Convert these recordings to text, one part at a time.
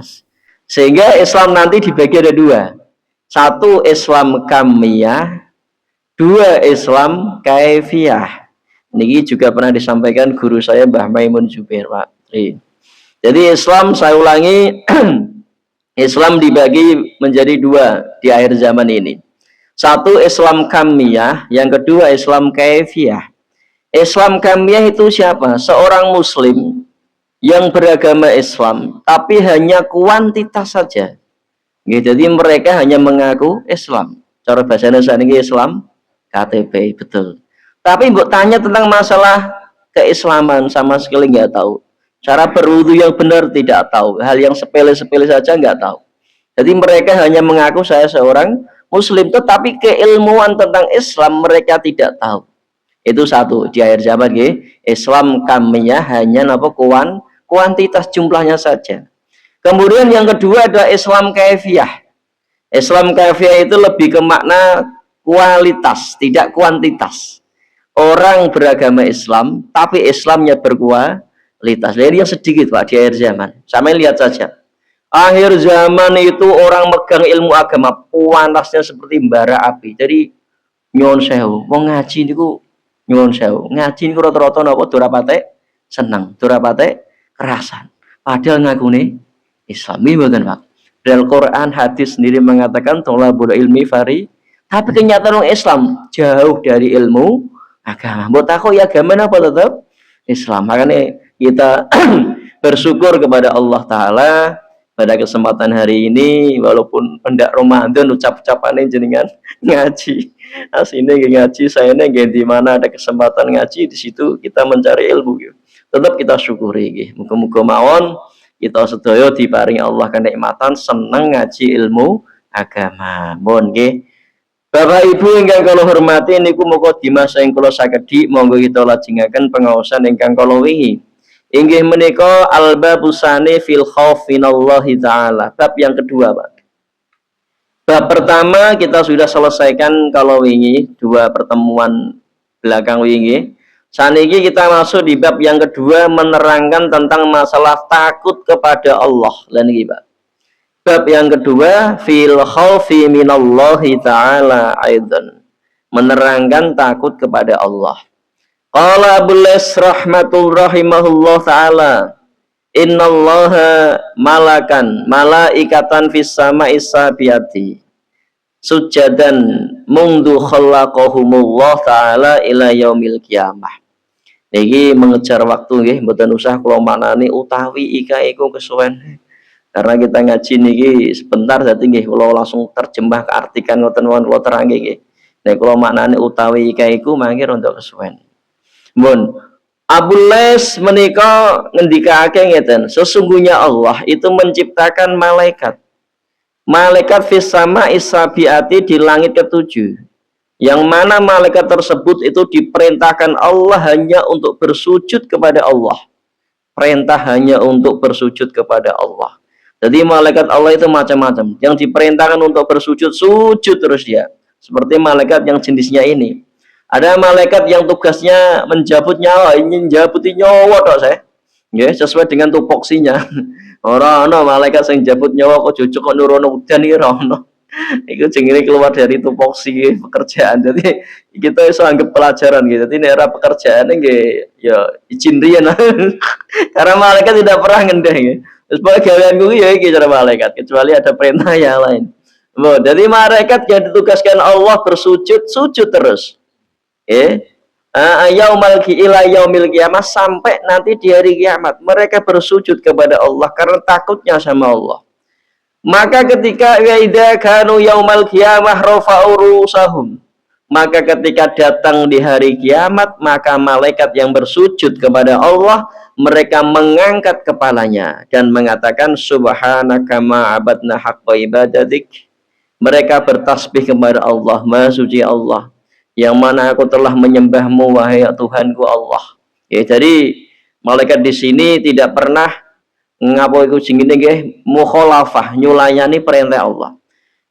kuantitas. Sehingga Islam nanti dibagi ada dua. Satu Islam kamiyah, dua Islam kaifiyah. Ini juga pernah disampaikan guru saya Mbah Maimun Zubair, Pak. Jadi Islam, saya ulangi, Islam dibagi menjadi dua di akhir zaman ini. Satu Islam kamiyah, yang kedua Islam kaifiyah. Islam kamiyah itu siapa? Seorang muslim yang beragama Islam, tapi hanya kuantitas saja. Jadi mereka hanya mengaku Islam. Cara bahasa Indonesia ini Islam KTP, betul. Tapi mbok tanya tentang masalah keislaman sama sekali nggak tahu. Cara berwudu yang benar tidak tahu. Hal yang sepele-sepele saja nggak tahu. Jadi mereka hanya mengaku saya seorang muslim, tetapi keilmuan tentang Islam mereka tidak tahu. Itu satu di akhir zaman Islam kamiyah hanya kuantitas jumlahnya saja. Kemudian yang kedua adalah Islam kaifiyah. Islam kaifiyah itu lebih ke makna kualitas, tidak kuantitas. Orang beragama Islam, tapi Islamnya berkualitas. Jadi yang sedikit Pak di akhir zaman. Sampai lihat saja. Akhir zaman itu orang megang ilmu agama, panasnya seperti bara api. Jadi nyuwun sewu, wong ngaji niku nyuwun sewu. Ngaji niku rata-rata napa durapate seneng, durapate kerasan. Padahal ngakune Islam iki mboten Pak. Dalam Quran hadis sendiri mengatakan tolabul ilmi fari, tapi kenyataan orang Islam jauh dari ilmu agama. Mbok takok ya agama apa tetap Islam. Makanya kita bersyukur kepada Allah Ta'ala pada kesempatan hari ini, walaupun hendak Ramadan ucap-ucapannya jenengan ngaji. Aslinya ngaji, saya ini di mana ada kesempatan ngaji, di situ kita mencari ilmu. Tetap kita syukuri. Muga-muga mawon kita sedaya diparingi Allah kenikmatan seneng ngaji ilmu agama. Mohon nggih. Bapak Ibu ingkang kula hormati niku muga di masa ing kula sakedhi monggo kita lajengaken pengaosan ingkang kula wingi. Inggih menika al-babusani fil khaufi minallahi taala. Bab yang kedua, Pak. Bab pertama kita sudah selesaikan kalau wingi, dua pertemuan belakang wingi. Saniki kita masuk di bab yang kedua menerangkan tentang masalah takut kepada Allah. Lan iki, Pak. Bab yang kedua fil khaufi minallahi ta'ala aidan. Menerangkan takut kepada Allah. Qala Abul Les rahimahullah ta'ala. Innallaha malaikatan fis sama'i sabiati. Sujadan mundu khalaqahumullah ta'ala ila yaumil qiyamah. Niki mengejar waktu nggih mboten usah kula maknani utawi ika iku kesuwen. Karena kita ngaji niki sebentar dadi nggih kula langsung terjemah keartikan ngoten mawon kula terangke nggih. Nek kula maknani utawi ika iku mangke rada kesuwen. Mun Abul Les menika ngendikake ngeten, sesungguhnya Allah itu menciptakan malaikat. Malaikat fis sama'i sabiati di langit ketujuh. Yang mana malaikat tersebut itu diperintahkan Allah hanya untuk bersujud kepada Allah. Perintah hanya untuk bersujud kepada Allah. Jadi malaikat Allah itu macam-macam. Yang diperintahkan untuk bersujud, sujud terus dia. Seperti malaikat yang jenisnya ini. Ada malaikat yang tugasnya menjabut nyawa, ingin jabuti nyawa tok saya. Ya, sesuai dengan tupoksinya. Ora ana malaikat sing jabut nyawa kok jujuk kok nurono udan iki ora ono. Iku jenenge keluar dari tupoksi pekerjaan. Jadi kita iso anggap pelajaran gitu. Jadi nek ora pekerjaan nggih ya izin riyen. Karena malaikat tidak pernah ngendeh nggih. Terus pokoke gaweanku ya iki cara malaikat kecuali ada perintah yang lain. Jadi malaikat yang ditugaskan Allah bersujud, sujud terus. Yaumil qiyamah sampai nanti di hari kiamat mereka bersujud kepada Allah karena takutnya sama Allah. Maka ketika idza kanu yaumal qiyamah rafa'u rusahum, maka ketika datang di hari kiamat maka malaikat yang bersujud kepada Allah mereka mengangkat kepalanya dan mengatakan subhanaka ma abadna haqqa ibadatik. Mereka bertasbih kepada Allah, Maha Suci Allah, yang mana aku telah menyembahmu wahai Tuhanku Allah. Ya, jadi malaikat di sini tidak pernah ngapa iku jenenge nggih mukhalafah nyulayani perintah Allah.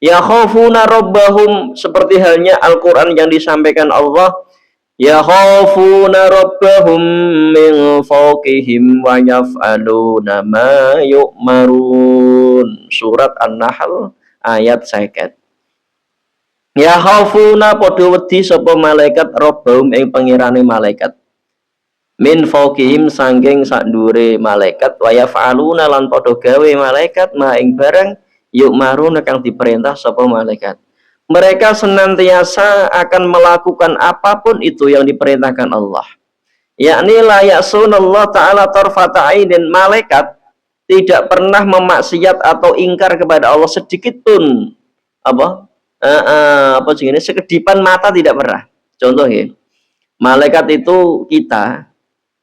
Ya khaufuna rabbahum seperti halnya Al-Qur'an yang disampaikan Allah, ya khaufuna rabbahum min fawqihim wa yaf'aluna ma yu'marun. surat An-Nahl ayat 50. Ya khaufuna padha wedi sapa malaikat rabbahum ing pengirane malaikat. Min fawqihim sangking sakndure malaikat wa yaf'aluna lan padha gawe malaikat ma ing barang yuk maruna kang diperintah sapa malaikat. Mereka senantiasa akan melakukan apapun itu yang diperintahkan Allah. Yakni la ya'sunallah ta'ala tarfata ainin, malaikat tidak pernah memaksiat atau ingkar kepada Allah sedikit pun sekedipan mata tidak pernah. Contoh ya, malaikat itu kita,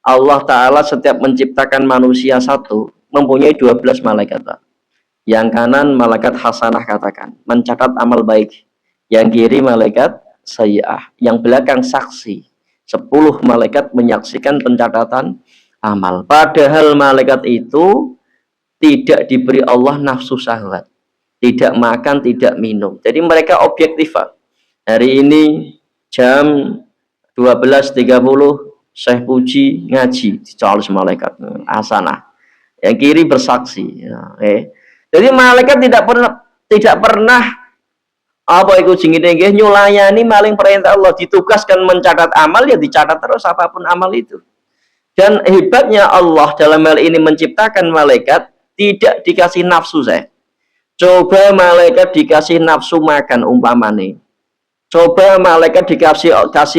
Allah Ta'ala setiap menciptakan manusia satu mempunyai 12 malaikat. Yang kanan malaikat hasanah, katakan mencatat amal baik, yang kiri malaikat sayyi'ah, yang belakang saksi. 10 malaikat menyaksikan pencatatan amal. Padahal malaikat itu tidak diberi Allah nafsu syahwat, tidak makan, tidak minum. Jadi mereka objektif. Hari ini jam 12.30 Syekh Puji ngaji di Charles malaikat hasanah. Yang kiri bersaksi. Jadi malaikat tidak pernah nyulayani maling perintah Allah, ditugaskan mencatat amal, ya dicatat terus apapun amal itu. Dan hebatnya Allah dalam hal ini menciptakan malaikat tidak dikasih nafsu. Saya coba malaikat dikasih nafsu makan umpamane, coba malaikat dikasih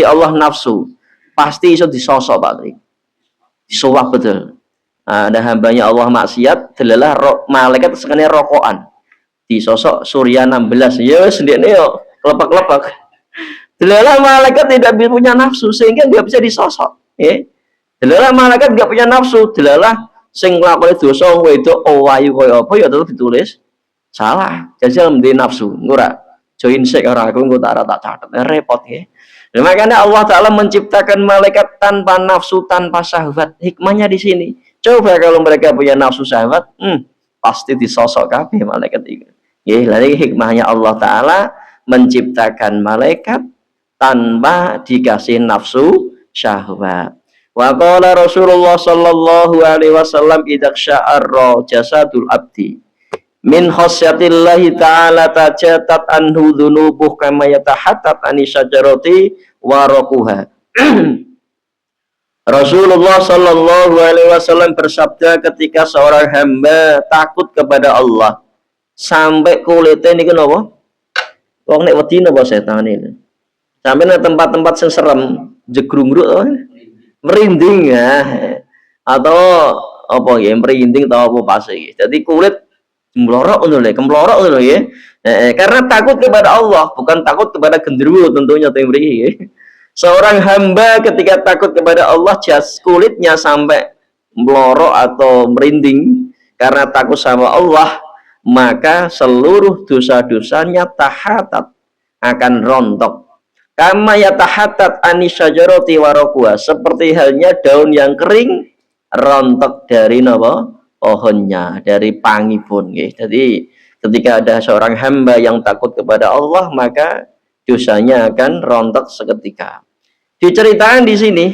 Allah nafsu, pasti iso disosok Pak Tri, disowak betul. Ada hambanya Allah maksiat, delalah malaikat sekalian rokokan disosok Surya 16, ya sendiri yo kelepak-kelepak. Delalah malaikat tidak punya nafsu sehingga nggak bisa disosok. Delalah malaikat nggak punya nafsu, delalah sing nglakoni dosa itu wayu koyo apa ya tetep ditulis salah. Jajal mendhe nafsu, ora join sik ora aku engko tak catet, repot ya. Nah, makanya Allah Ta'ala menciptakan malaikat tanpa nafsu, tanpa syahwat. Hikmahnya di sini. Coba kalau mereka punya nafsu syahwat, pasti disosok kabeh malaikat itu. Lagi hikmahnya Allah Ta'ala menciptakan malaikat tanpa dikasih nafsu syahwat. Wa qala Rasulullah sallallahu alaihi wasallam idza sya'arra jasadul abdi min khasyatillahi ta'ala tajatat anhu dzunubuh kama yatahattat anisyajarati waraquha. Rasulullah sallallahu alaihi wasallam bersabda, ketika seorang hamba takut kepada Allah sampai kulitnya niku napa? Wong nek wedi napa setan ini. Sampai nang tempat-tempat sing serem, jegrungruk merinding ya. Atau apa ya, merinding atau apa pas iki. Jadi kulit kemlorok ngono ya. Karena takut kepada Allah, bukan takut kepada genderuwo tentunya mriki. Seorang hamba ketika takut kepada Allah, kulitnya sampai melorok atau merinding karena takut sama Allah, maka seluruh dosa-dosanya tahatat, akan rontok. Kama yatahatat anisyajarati waraquha, seperti halnya daun yang kering rontok dari pohonnya, dari pangipun. Jadi ketika ada seorang hamba yang takut kepada Allah, maka dosanya akan rontok seketika. Diceritakan di sini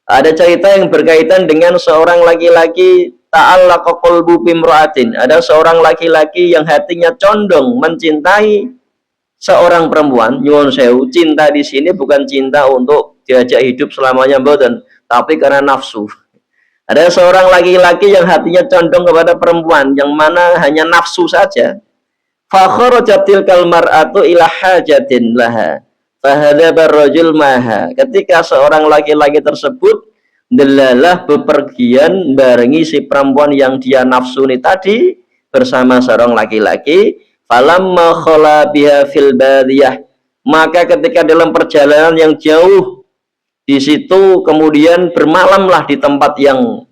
ada cerita yang berkaitan dengan seorang laki-laki ta'allaqa qalbu bimra'atin. Ada seorang laki-laki yang hatinya condong mencintai seorang perempuan. Nyuwun sewu, cinta di sini bukan cinta untuk diajak hidup selamanya mboten, tapi karena nafsu. Ada seorang laki-laki yang hatinya condong kepada perempuan, yang mana hanya nafsu saja. Fa kharajatil kalmar'atu ila hajatin laha fahadaba rajul maha. Ketika seorang laki-laki tersebut delalah bepergian barengi si perempuan yang dia nafsuni tadi bersama seorang laki-laki, falamma khala biha fil badiyah, maka ketika dalam perjalanan yang jauh di situ kemudian bermalamlah di tempat yang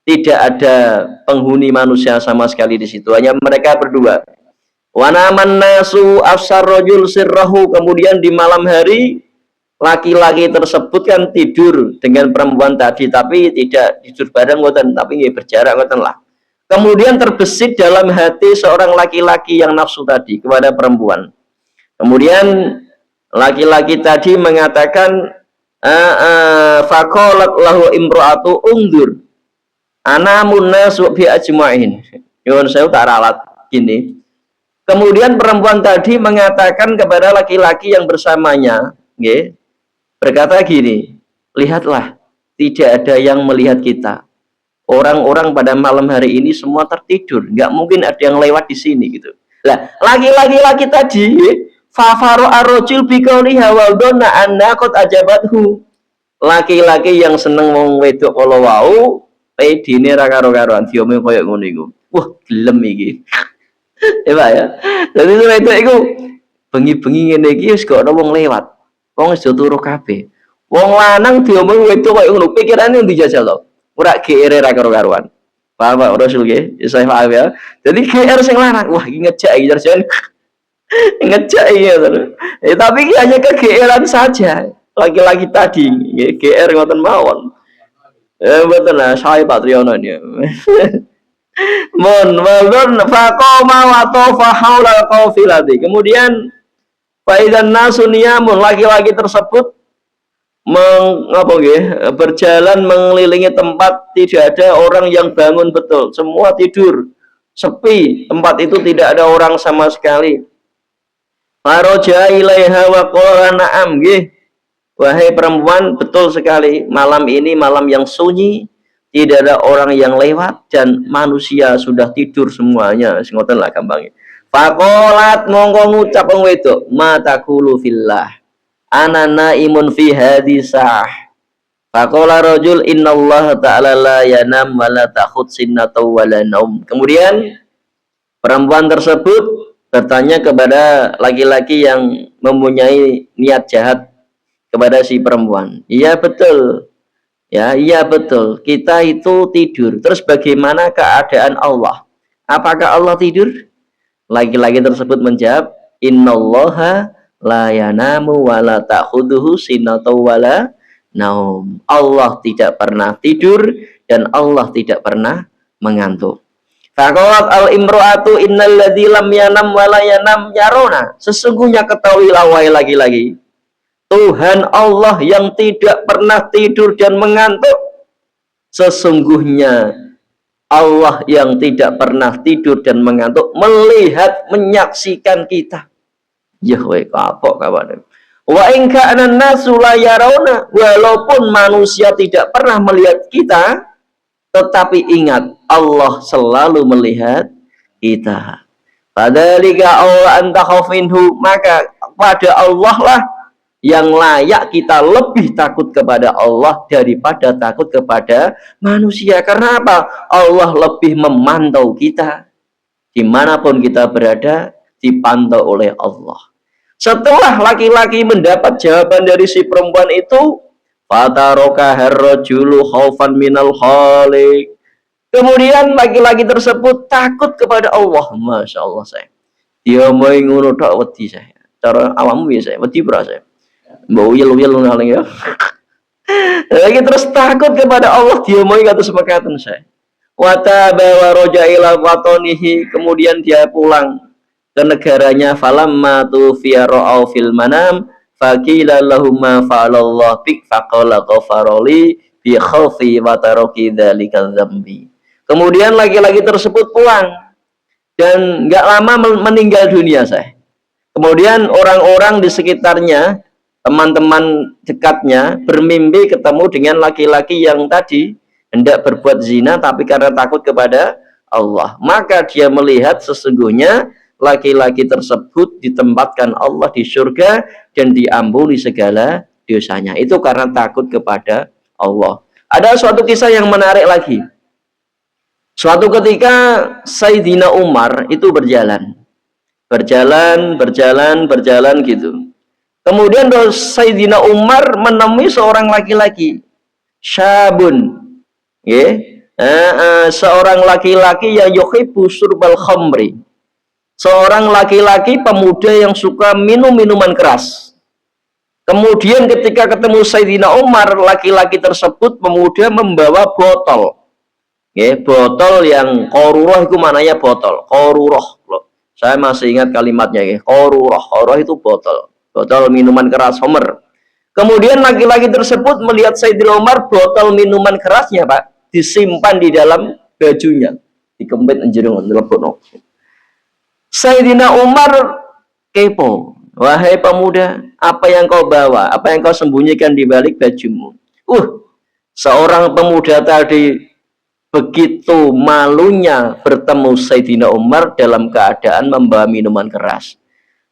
tidak ada penghuni manusia sama sekali di situ, hanya mereka berdua. Wa naman nasu afsar rajul sirrahu, kemudian di malam hari laki-laki tersebut kan tidur dengan perempuan tadi, tapi tidak tidur bareng ngoten, tapi berjarak ngoten lah. Kemudian terbesit dalam hati seorang laki-laki yang nafsu tadi kepada perempuan. Kemudian laki-laki tadi mengatakan, faqalat lahu imra'atu undur ana munnasu bi ajmain. Nyuwun sewu tak ralat. gini. Kemudian perempuan tadi mengatakan kepada laki-laki yang bersamanya, nggih, berkata gini, lihatlah, tidak ada yang melihat kita. Orang-orang pada malam hari ini semua tertidur, nggak mungkin ada yang lewat di sini gitu. Lah, laki-laki tadi, fafaro arrojul biqauliha wa dhanna anna qad ajabathu. Laki-laki yang seneng wong wedok kala wau, pedine ra karo-karoan diomong koyo ngono iku. Wah, gelem iki. Ya Pak ya. Dadi wedok iku bengi-bengi ngene iki wis gak ono wong lewat. Wong wis turu kabeh. Wong lanang diomong wedok koyo ngono, pikirane ndi jajal to? Ora GR ra karo-karuan. Paham Pak Rasul nggih? Saya paham ya. Jadi GR sing lanang, wah iki ngejak iki jarjan. Ngejak iki ya. Tapi iki hanya ke GR-an saja. Laki-laki tadi, GR ngoten mawon. Betul lah, saya Pak Triyono ini. Mon faqama wa tafa haula qafilati. Kemudian faidan nasu niyamun, laki-laki tersebut berjalan mengelilingi tempat, tidak ada orang yang bangun betul, semua tidur, sepi, tempat itu tidak ada orang sama sekali. Faraja ilaiha wa qala na'am, nggih. Wahai perempuan, betul sekali, malam ini malam yang sunyi, tidak ada orang yang lewat dan manusia sudah tidur semuanya. Ngoten lah gampangnya. Faqalat mongko ngucap wong wedok, "Mataqulu fillah. Ana naimun fi hadisah." Faqala rajul, "Innallaha ta'ala la yanam wa la ta'khud sinnatu wa la naum." Kemudian perempuan tersebut bertanya kepada laki-laki yang mempunyai niat jahat kepada si perempuan. Iya betul. Ya, iya betul. Kita itu tidur. Terus bagaimana keadaan Allah? Apakah Allah tidur? Laki-laki tersebut menjawab, "Innallaha la yanamu wa la ta'khudhuhu sinatun wa la naum." Allah tidak pernah tidur dan Allah tidak pernah mengantuk. Faqalat al-imra'atu innal ladzi lam yanam wa la yanam yarona. Sesungguhnya ketahuilah wahai laki-laki, Tuhan Allah yang tidak pernah tidur dan mengantuk. Sesungguhnya Allah yang tidak pernah tidur dan mengantuk melihat, menyaksikan kita. Ya weh kapok kawan. Wa in kana nasu la yarawna, walaupun manusia tidak pernah melihat kita, tetapi ingat Allah selalu melihat kita. Fadzalika Allah anta khaufinhu, maka pada Allah lah yang layak kita lebih takut kepada Allah daripada takut kepada manusia. Karena apa? Allah lebih memantau kita. Dimanapun kita berada, dipantau oleh Allah. Setelah laki-laki mendapat jawaban dari si perempuan itu, fataroka harrajulu khaufan minal khaliq. Kemudian laki-laki tersebut takut kepada Allah. Masya Allah saya. Dia mau ngono tok wedi saya. Cara awakmu ya saya, wedi bra saya. Mbau yel-yel ngaling ya. Lagi terus takut kepada Allah, dia mau kados mekaten saya. Wa taba wa raja ila watanihi, kemudian dia pulang ke negaranya. Falamma tufiya ra'au fil manam faqila lahum ma fa'alallah bik faqala ghafarali bi khaufi wa taraki dzalika dzambi. Kemudian laki-laki tersebut pulang dan enggak lama meninggal dunia saya. Kemudian orang-orang di sekitarnya, teman-teman dekatnya bermimpi ketemu dengan laki-laki yang tadi hendak berbuat zina tapi karena takut kepada Allah. Maka dia melihat sesungguhnya laki-laki tersebut ditempatkan Allah di surga dan diampuni segala dosanya. Itu karena takut kepada Allah. Ada suatu kisah yang menarik lagi. Suatu ketika Sayyidina Umar itu berjalan gitu. Kemudian Sayyidina Umar menemui seorang laki-laki, syabun, seorang laki-laki yang yuhibbu syurbal khamri, seorang laki-laki pemuda yang suka minum minuman keras. Kemudian ketika ketemu Sayyidina Umar, laki-laki tersebut pemuda membawa botol, botol yang qaruroh, itu mananya botol qaruroh. Saya masih ingat kalimatnya, qaruroh itu botol minuman keras, homer. Kemudian laki-laki tersebut melihat Sayyidina Umar, botol minuman kerasnya Pak disimpan di dalam bajunya, dikempit njero ngelebono. Sayyidina Umar kepo. Wahai pemuda, apa yang kau bawa? Apa yang kau sembunyikan di balik bajumu? Seorang pemuda tadi begitu malunya bertemu Sayyidina Umar dalam keadaan membawa minuman keras.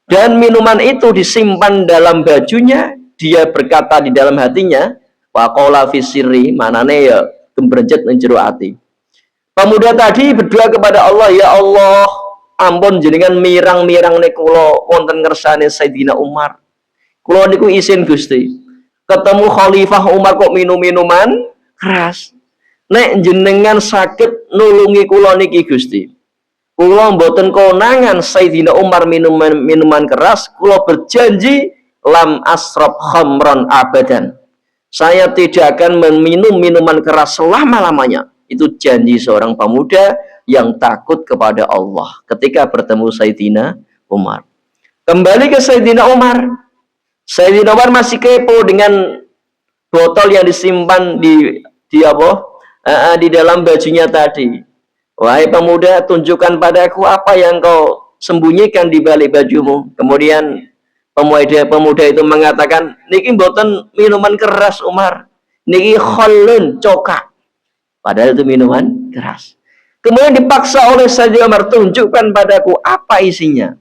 Dan minuman itu disimpan dalam bajunya. Dia berkata di dalam hatinya, waqala fi sirri, manane ya gembrenjet ning jero ati. Pemuda tadi berdoa kepada Allah, ya Allah, ampun jenengan mirang-mirang nek kula wonten ngersane Sayyidina Umar. Kula niku isin Gusti. Ketemu Khalifah Umar kok minum minuman keras. Nek jenengan sakit nulungi kula niki Gusti. Kula mboten konangan Sayyidina Umar minuman keras, kula berjanji lam asrab khamran abadan. Saya tidak akan meminum minuman keras selama-lamanya. Itu janji seorang pemuda yang takut kepada Allah ketika bertemu Sayyidina Umar. Kembali ke Sayyidina Umar. Sayyidina Umar masih kepo dengan botol yang disimpan di dalam bajunya tadi. Wahai pemuda, tunjukkan padaku apa yang kau sembunyikan di balik bajumu. Kemudian pemuda itu mengatakan, niki mboten minuman keras Umar, niki kholun, cokak. Padahal itu minuman keras. Kemudian dipaksa oleh Sayyidina Umar, tunjukkan padaku apa isinya.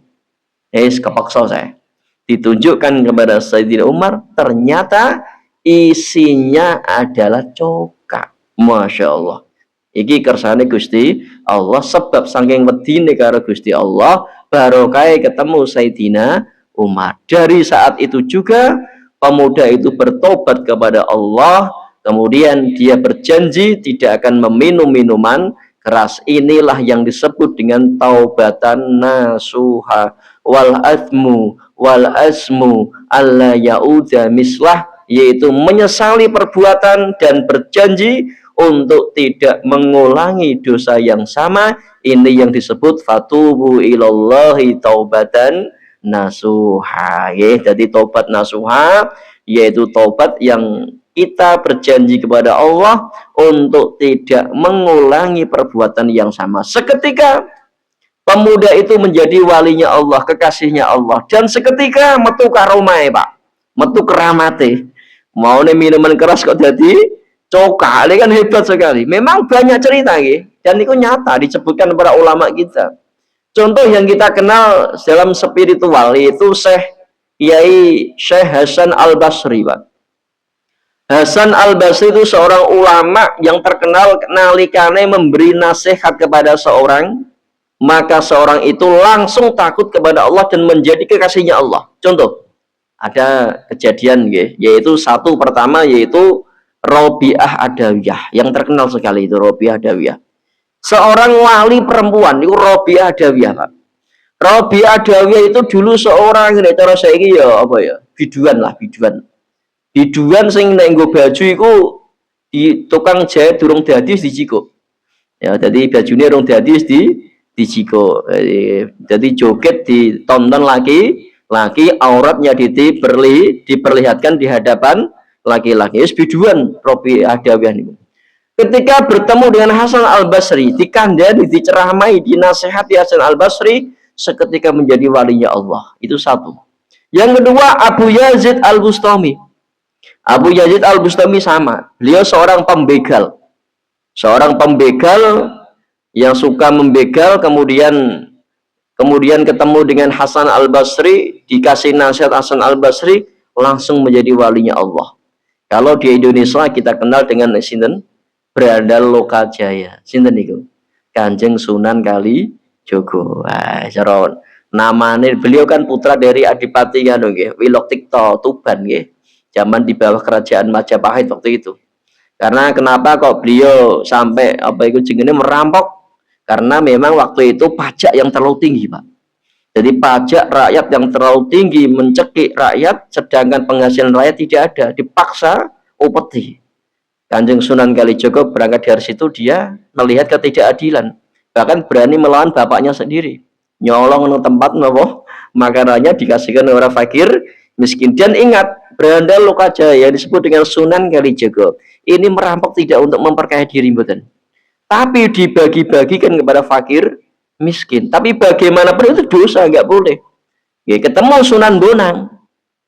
Kepaksa saya. Ditunjukkan kepada Sayyidina Umar, ternyata isinya adalah cokak. Masya Allah. Iki kersane Gusti Allah, sebab saking wedine karo Gusti Allah, barokah ketemu Sayyidina Umar. Dari saat itu juga pemuda itu bertobat kepada Allah. Kemudian dia berjanji tidak akan meminum minuman keras. Inilah yang disebut dengan taubatan nasuha wal asmu alla yauda mislah, yaitu menyesali perbuatan dan berjanji untuk tidak mengulangi dosa yang sama. Ini yang disebut fatubu ilallahi taubatan nasuha. Jadi taubat nasuha yaitu taubat yang kita berjanji kepada Allah untuk tidak mengulangi perbuatan yang sama. Seketika pemuda itu menjadi walinya Allah, kekasihnya Allah, dan seketika metu karomae Pak, metu keramate. Mau nih minuman keras kok jadi cokak, ini kan hebat sekali. Memang banyak cerita dan itu nyata disebutkan para ulama kita. Contoh yang kita kenal dalam spiritual itu Syekh Hasan Al-Basri Pak. Hasan Al-Basri itu seorang ulama yang terkenal nalikane memberi nasihat kepada seorang, maka seorang itu langsung takut kepada Allah dan menjadi kekasihnya Allah. Contoh, ada kejadian yaitu satu pertama yaitu Robiah Adawiyah, yang terkenal sekali itu Robiah Adawiyah. Seorang wali perempuan itu Robiah Adawiyah Pak. Robiah Adawiyah itu dulu seorang cara saiki biduan sing nek nggo baju iku di tukang jahit durung dadi wis dicikuk. Ya, jadi bajune durung dadi wis dicikuk. Jadi joget ditonton laki auratnya diperlihatkan di hadapan laki-laki. Wis biduan Robi Adawiyah niku. Ketika bertemu dengan Hasan Al-Basri, dikandani, diceramai, dinasehati Hasan Al-Basri, seketika menjadi walinya Allah. Itu satu. Yang kedua, Abu Yazid Al-Bustami. Abu Yazid Al-Bustami sama. Beliau seorang pembegal. Seorang pembegal yang suka membegal, kemudian ketemu dengan Hasan Al-Basri, dikasih nasihat Hasan Al-Basri, langsung menjadi walinya Allah. Kalau di Indonesia kita kenal dengan sinten? Brandal Lokajaya. Sinten niku? Kanjeng Sunan Kalijogo. Namanya beliau kan putra dari Adipati Wiloktikto Tuban zaman di bawah kerajaan Majapahit waktu itu. Karena kenapa kok beliau sampai jenenge merampok? Karena memang waktu itu pajak yang terlalu tinggi Pak. Jadi pajak rakyat yang terlalu tinggi mencekik rakyat, sedangkan penghasilan rakyat tidak ada, dipaksa upeti. Kanjeng Sunan Kalijogo berangkat dari situ, dia melihat ketidakadilan, bahkan berani melawan bapaknya sendiri, nyolong ke tempat makanannya dikasihkan orang fakir miskin. Dan ingat, Brandal Lokajaya disebut dengan Sunan Kalijogo ini merampok tidak untuk memperkaya diri mboten, tapi dibagi-bagikan kepada fakir miskin. Tapi bagaimanapun itu dosa, nggak boleh. Ya, ketemu Sunan Bonang,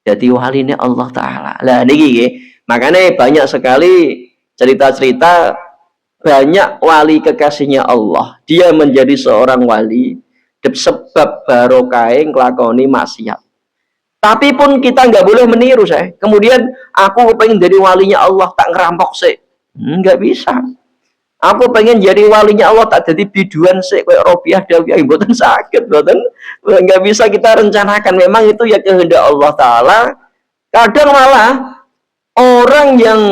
jadi walinya Allah Ta'ala. Lah niki makanya banyak sekali cerita-cerita banyak wali kekasihnya Allah. Dia menjadi seorang wali sebab barokah nglakoni maksiat. Tapi pun kita nggak boleh meniru saya. Kemudian aku pengen jadi walinya Allah tak ngerampok sih. Nggak bisa. Aku pengen jadi walinya Allah tak jadi biduan sih kayak Robiah Dawiyah mboten sakit mboten. Nggak bisa kita rencanakan. Memang itu ya kehendak Allah Ta'ala. Kadang malah orang yang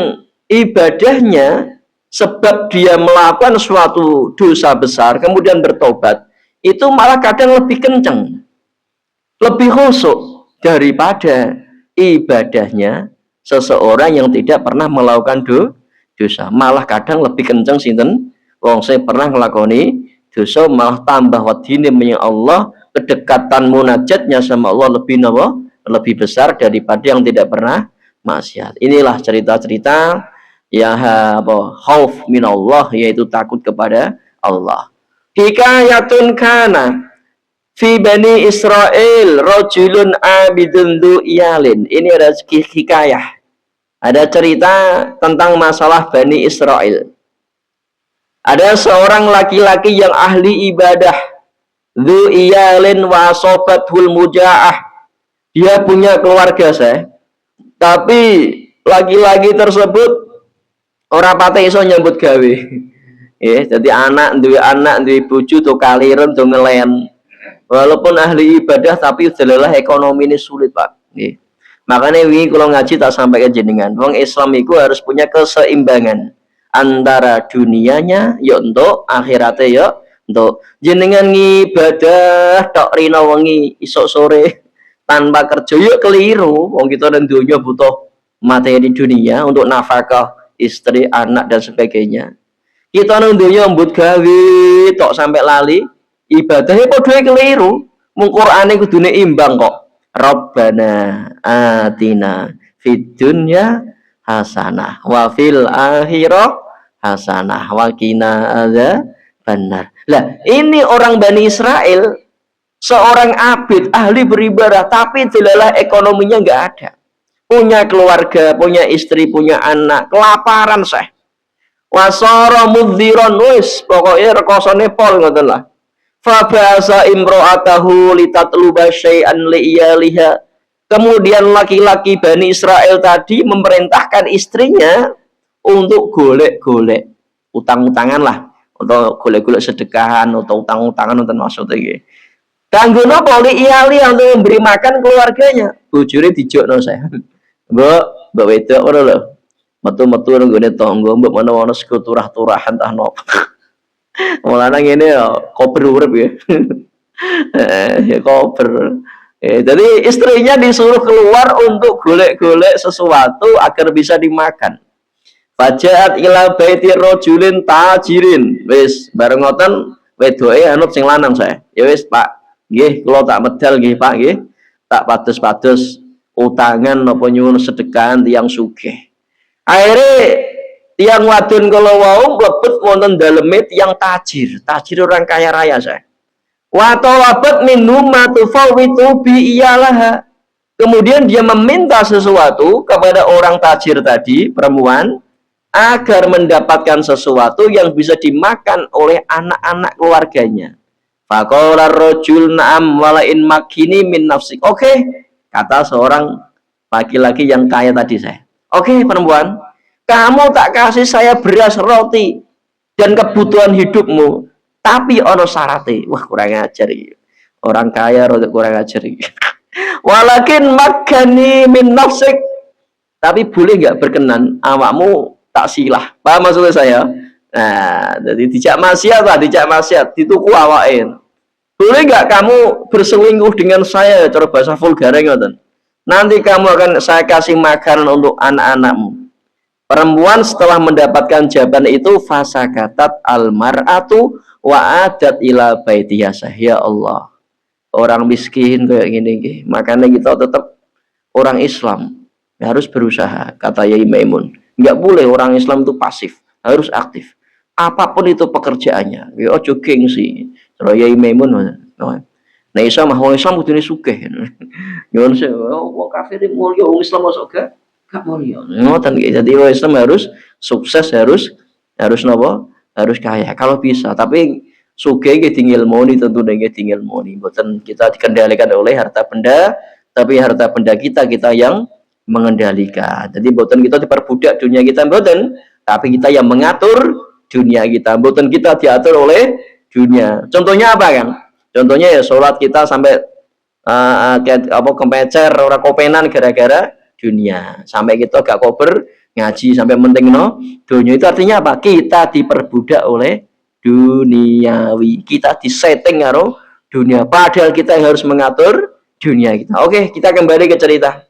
ibadahnya sebab dia melakukan suatu dosa besar kemudian bertobat, itu malah kadang lebih kenceng, lebih khusyuk daripada ibadahnya seseorang yang tidak pernah melakukan dosa. Malah kadang lebih kenceng sinten wong saya pernah ngelakoni dosa, malah tambah wadine menyang Allah, kedekatan munajatnya sama Allah lebih lebih besar daripada yang tidak pernah maksiat. Inilah cerita-cerita yang khauf minallah, yaitu takut kepada Allah. Hikayatun kana fi bani Israel rajulun abidun du iyalin. Ini ada hikayah. Ada cerita tentang masalah Bani Israel. Ada seorang laki-laki yang ahli ibadah, du iyalin wa sobathul mujaah. Dia punya keluarga saya. Tapi laki-laki tersebut orang pate iso nyambut gawe. Ya, jadi anak duwe bojo to kaliren to ngelen. Walaupun ahli ibadah tapi jelalah ekonomi ini sulit, Pak. Nggih. Makanya wingi kalau ngaji tak sampai ke jenengan. Wong Islam itu harus punya keseimbangan antara dunianya ya untuk akhiratnya ya untuk. Jenengan ngibadah tok rina wengi isuk sore tanpa kerja yuk keliru. Wong kita dan dunia butuh materi dunia untuk nafkah istri, anak dan sebagainya. Kita nang dunia mbut gawe tok sampai lali ibadahnya padha keliru. Mung Qur'ane kudune imbang kok. Rabbana atina fid dunya hasanah wa fil akhirah hasanah wa qina adzabannar. Lah, ini orang Bani Israel, seorang abid ahli beribadah tapi jelalah ekonominya nggak ada, punya keluarga, punya istri, punya anak, kelaparan saya wasara mudziron wis pokoknya rekosone pol ngoten lah. Fa basa imro'atahu litatluba syai'an li'iyaliha. Kemudian laki-laki Bani Israel tadi memerintahkan istrinya untuk golek-golek utang-utangan lah, atau golek-golek sedekahan atau utang-utangan nonton maksudnya iki. Kanggo napa li iyali untuk memberi makan keluarganya. Bojone dijokno saya. Mbok wedok ngono lho. Metu-metu nang gone tangga, mbok menawa sego turah-turahan tah napa. Mulane ngene ya, kober urip ya. Ya kober. Jadi istrinya disuruh keluar untuk golek-golek sesuatu agar bisa dimakan. Fajaat ila baiti rajulin tajirin. Wis bareng ngoten wedoke anut sing lanang saya. Ya wis Pak, nggih kula tak medal nggih Pak nggih. Tak pados-pados utangan napa nyuwun sedekahan tiyang sugih. Akhirnya tiang wadon kalau wau mlebet wonten daleme tiang tajir orang kaya raya saya. Wa talabat minhum ma tufawitu bi iyalah. Kemudian dia meminta sesuatu kepada orang tajir tadi, perempuan, agar mendapatkan sesuatu yang bisa dimakan oleh anak-anak keluarganya. Faqala ar-rajul na'am walain makini min nafsik. Oke, kata seorang laki-laki yang kaya tadi saya. Oke, perempuan, kamu tak kasih saya beras, roti, dan kebutuhan hidupmu, tapi ono syaratnya. Wah, kurang ajar ya. Orang kaya roti kurang ajar ya. Walakin makani min nafsik, tapi boleh nggak berkenan awakmu tak silah. Paham maksudnya saya? Nah, jadi dijak maksiat lah, dijak maksiat, dituku awain. Boleh nggak kamu berselingkuh dengan saya? Cara bahasa vulgar ngoten. Nanti kamu akan saya kasih makanan untuk anak-anakmu. Perempuan setelah mendapatkan jawaban itu fasakatat almar'atu wa adat ila baitiha. Ya Allah, orang miskin kayak gini, makanya kita tetap orang Islam harus berusaha. Kata Yai Maimun, nggak boleh orang Islam itu pasif, harus aktif. Apapun itu pekerjaannya, ya ojo gengsi. Raya Maimun. Nah Islam mah wong Islam kudune sugih. Nyuwun sewu, wong kafir mulya, wong Islam masuk gak mulya. Ngoten nggih. Jadi wong Islam harus sukses, harus napa? Harus kaya kalau bisa. Tapi sugih nggih dingilmoni, tentu nggih dingilmoni. Mboten kita dikendalikan oleh harta benda, tapi harta benda kita yang mengendalikan. Jadi mboten kita diperbudak dunia kita mboten, tapi kita yang mengatur dunia kita. Mboten kita diatur oleh dunia. Contohnya apa kan? Contohnya ya sholat kita sampai kemecer orang kopenan gara-gara dunia. Sampai kita gak kober ngaji sampai penting no dunia, itu artinya apa? Kita diperbudak oleh duniawi. Kita disetting karo dunia. Padahal kita yang harus mengatur dunia kita. Oke, kita kembali ke cerita.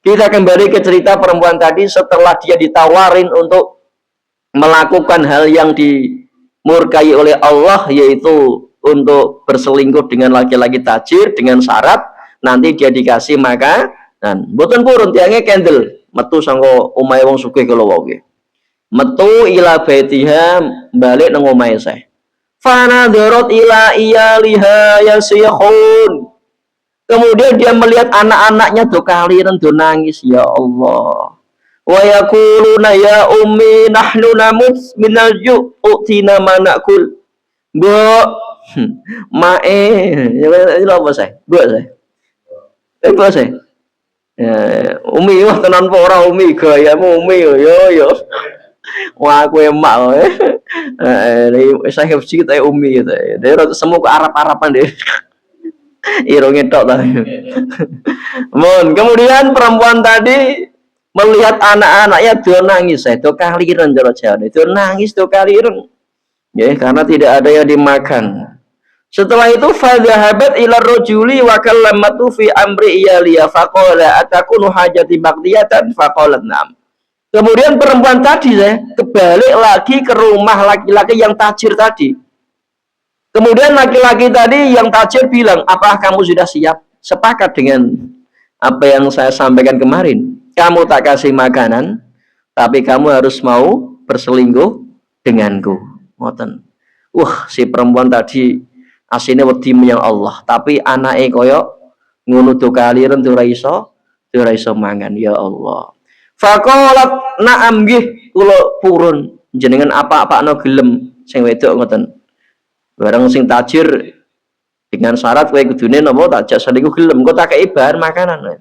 Kita kembali ke cerita perempuan tadi setelah dia ditawarin untuk melakukan hal yang dimurkai oleh Allah, yaitu untuk berselingkuh dengan laki-laki tajir dengan syarat nanti dia dikasih makanan. Mboten purun tiange kendel metu sangko omahe wong sugih kala wae. Metu ila baitiha balik nang omahe Syekh. Fanadharat ila iyaliha yasikhun. Kemudian dia melihat anak-anaknya do kaliren do nangis, ya Allah. Wa yaquluna ya ummi nahnu namut minal ju' utina manakul. Mbok mae, itu apa saya? Buat saya. Apa saya? Umi wah tenan po ora umi gayamu umi yo. Wah aku emak kowe. Saya hafsi kita umi gitu. Dia rada semu ke Arab-Araban deh. Irunge tok ta. Kemudian perempuan tadi melihat anak-anaknya do nangis, do kaliren jero jane. Do nangis do kaliren. Ya, karena tidak ada yang dimakan. Setelah itu fadhahabat ila rajuli wa kallamatu fi amri iyaliya faqala atakunu hajati baqdiyatan faqalat na'am. Kemudian perempuan tadi kebalik lagi ke rumah laki-laki yang tajir tadi. Kemudian laki-laki tadi yang tajir bilang, "Apakah kamu sudah siap sepakat dengan apa yang saya sampaikan kemarin? Kamu tak kasih makanan, tapi kamu harus mau berselingkuh denganku." Ngoten. Si perempuan tadi asine wedi menyang Allah, tapi anake koyo ngono do kaliren do ora iso mangan, ya Allah. Faqalat na'am nggih kula purun jenengan apa-apakno gelem sing wedok ngoten. Bareng sing tajir dengan syarat kowe kudune napa tak jasa niku gelem kok tak kei bahan makanan.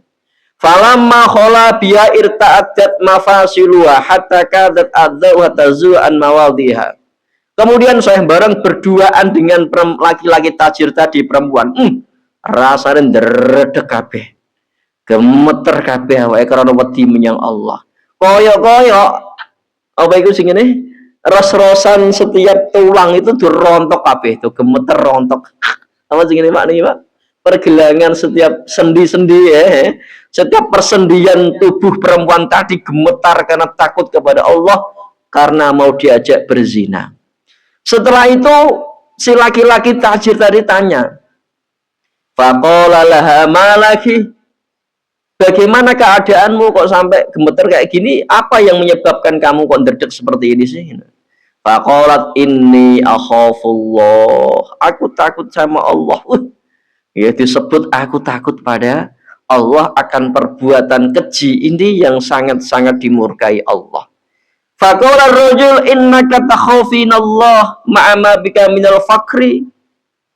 Falamma khala biya irta'adat mafasiluha hatta kadat adza wa tazu an mawadhiha. Kemudian saya bareng berduaan dengan laki-laki tajir tadi perempuan. Rasane ndredeg kabeh. Gemeter kabeh awake karena wedi menyang Allah. Koyo-koyo apa iku sing ngene? Ros-rosan setiap tulang itu dirontok kabeh, itu gemeter rontok. Apa sing ngene maknanya, Pak? Pergelangan setiap sendi-sendi setiap persendian tubuh perempuan tadi gemetar karena takut kepada Allah karena mau diajak berzina. Setelah itu si laki-laki tajir tadi tanya, faqala laha malaki, bagaimana keadaanmu kok sampai gemeter kayak gini? Apa yang menyebabkan kamu kok ndredeg seperti ini sih? Faqalat inni akhafullah, aku takut sama Allah. Ya disebut aku takut pada Allah akan perbuatan keji ini yang sangat-sangat dimurkai Allah. Faqala ar-rajul innaka takhafinallaha ma'a ma bika minal faqri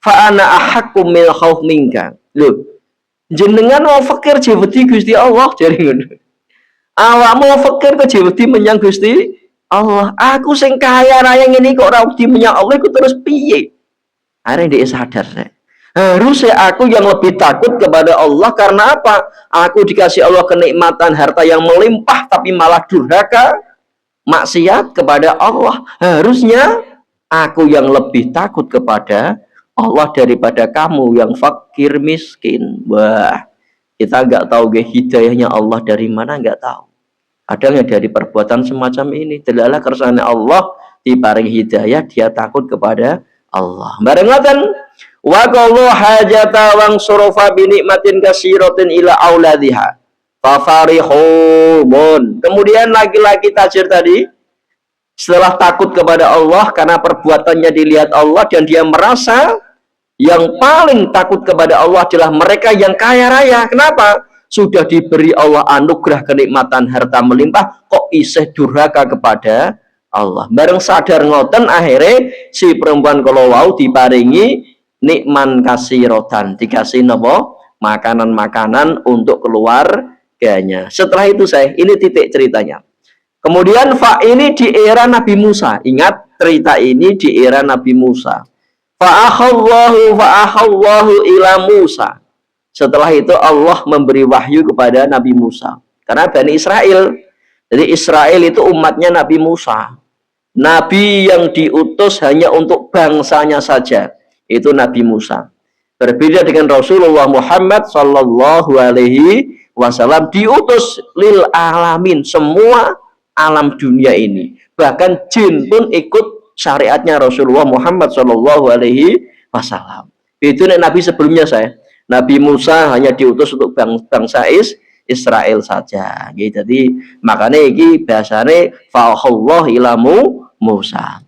fa ana ahaqqu min khauf minka. Lho, jenengan mau fakir je wedi Gusti Allah jare ngono. Awakmu fakir kok je wedi menyang Gusti Allah. Aku sing kaya raya ngene kok ora wedi menyang Allah iku terus piye? Arek ndek sadar rek. Harusnya aku yang lebih takut kepada Allah karena apa? Aku dikasih Allah kenikmatan harta yang melimpah tapi malah durhaka maksiat kepada Allah. Harusnya aku yang lebih takut kepada Allah daripada kamu yang fakir miskin. Wah, kita nggak tahu hidayahnya Allah dari mana, nggak tahu. Ada yang dari perbuatan semacam ini. Delalah kersane Allah diparing hidayah, dia takut kepada Allah. Bareng ngoten, wa qallu hajata wang surafa bi nikmatin kasiratin ila auladiha. Fafarihun. Kemudian laki-laki tajir tadi Setelah takut kepada Allah karena perbuatannya dilihat Allah dan dia merasa yang paling takut kepada Allah adalah mereka yang kaya raya. Kenapa? Sudah diberi Allah anugerah kenikmatan harta melimpah, kok isih durhaka kepada Allah. Bareng sadar ngoten akhirnya si perempuan kalau wau diparingi nikman kasirotan, dikasih nopo makanan-makanan untuk keluarganya. Setelah itu ini titik ceritanya. Kemudian ini di era Nabi Musa. Ingat cerita ini di era Nabi Musa. Fa'akhallahu ila Musa. Setelah itu Allah memberi wahyu kepada Nabi Musa. Karena Bani Israel. Jadi Israel itu umatnya Nabi Musa. Nabi yang diutus hanya untuk bangsanya saja. Itu Nabi Musa. Berbeda dengan Rasulullah Muhammad Sallallahu Alaihi Wasallam diutus lil alamin, semua alam dunia ini, bahkan jin pun ikut syariatnya Rasulullah Muhammad Shallallahu Alaihi Wasallam. Itu Nabi sebelumnya Nabi Musa hanya diutus untuk bangsa Israel saja. Jadi makanya ini bahasanya fa'allah ilamu Musa.